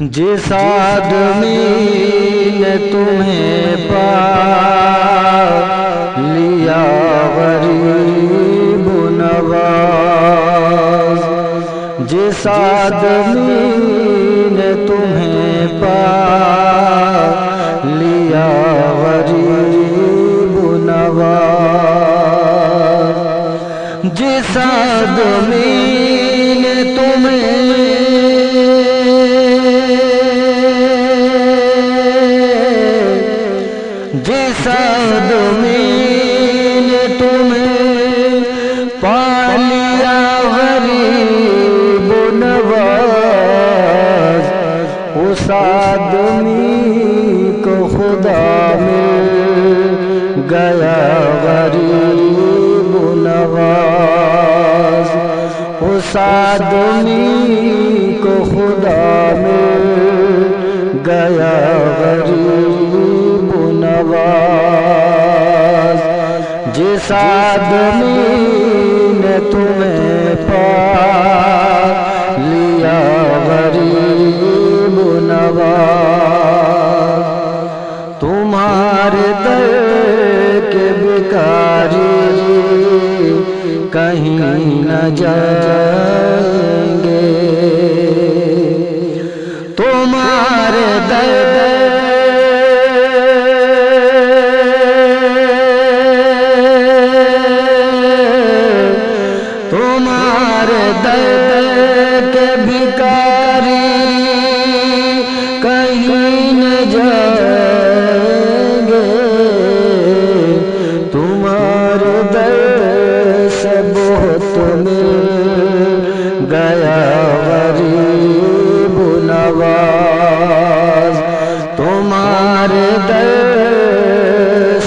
जिस आदमी ने तुम्हें पा लिया गरीब नवाज, जिस आदमी ने तुम्हें पा लिया गरीब नवाज, जिस आदमी ने तुम्हें जिस आदमी ने तुम्हें पा लिया गरीब नवाज, उस आदमी को खुदा मिल गया गरीब नवाज, उस आदमी को खुदा मिल गया गरीब नवाज, जिस आदमी ने तुम्हें पा लिया गरीब नवाज। तुम्हारे दर के भिखारी कहीं न जाएंगे, तुम्हारे दर के भिखारी कहीं न जाएंगे, तुम्हारे दर से बहुत मिल गया गरीब नवाज, तुम्हारे दर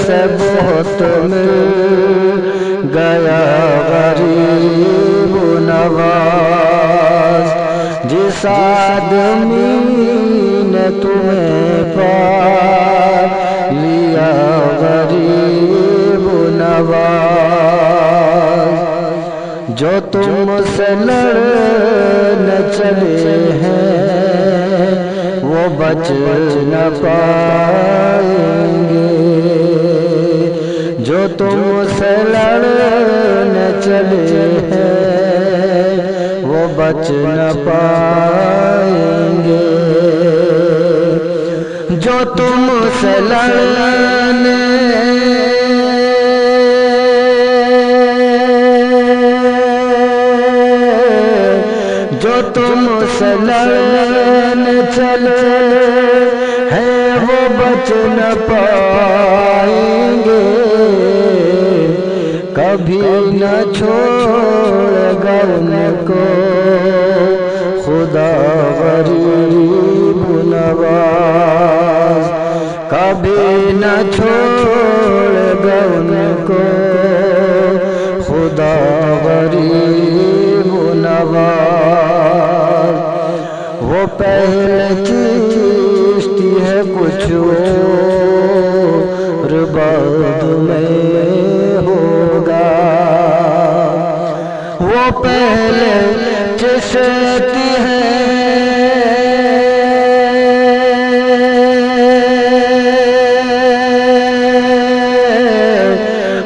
से बहुत मिल गया गरीब नवाज, जिस आदमी ने तुम्हें पा लिया गरीब नवाज। जो तुमसे लड़ने चले हैं वो बच न पाएंगे, जो तुमसे लड़ने चले हैं वो बच न पाएंगे, जो तुमसे लड़ने जो तुमसे लड़ने चले हैं वो बच न पाएंगे, कभी न छोड़ेगा उनको खुदा गरीब नवाज, कभी न छोड़ेगा उनको खुदा गरीब नवाज। वो पहले चिश्ती है कुछ और बाद में होगा, वो पहले चिश्ती है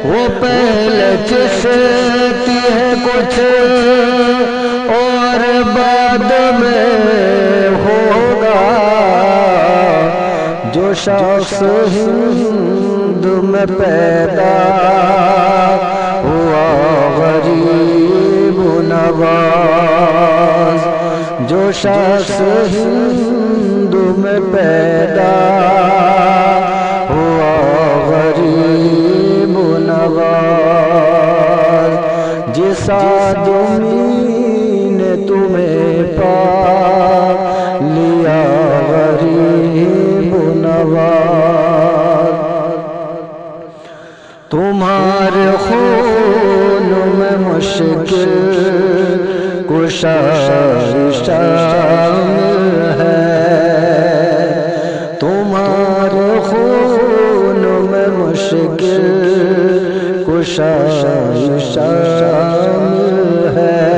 वो पहले चिश्ती है कुछ और बाद में होगा, जो शख्स हिंद में पैदा हुआ गरीब नवाज, जो शख्स हिंद में पैदा हुआ गरीब नवाज, जिस आदमी ने तुम्हें पा लिया गरीब नवाज। तुम्हारे खून में मुश्किल कुशा शामिल है, तुम्हारे खून में मुश्किल कुशा शामिल है,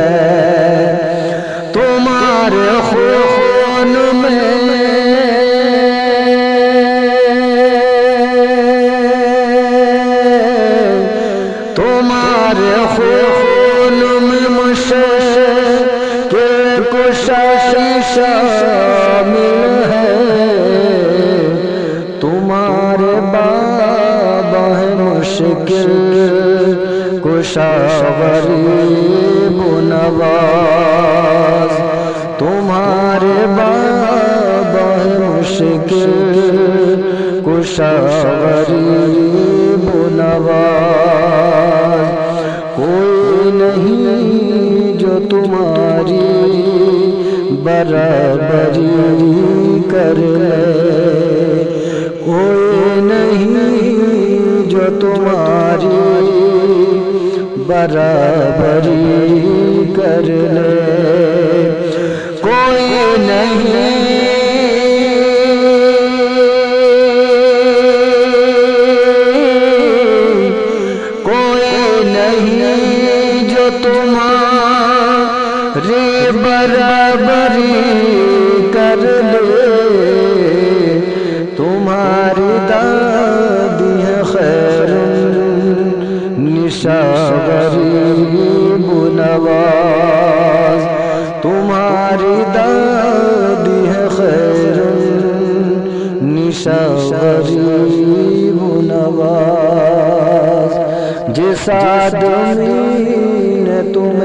कुशाई शामिल है, तुम्हारे बाबा है मुश्किल कुशा गरीब नवाज, तुम्हारे बाबा है मुश्किल कुशा गरीब नवाज। कोई नहीं जो तुम्हारी बराबरी कर ले, कोई नहीं जो तुम्हारी बराबरी कर ले, कोई नहीं जो तुम्हारी बराबरी कर ले। तुम्हारी दादी है खैर निशा गरीब नवाज, तुम्हारी दादी है खैर निशा गरीब नवाज। जिस आदमी ने तुम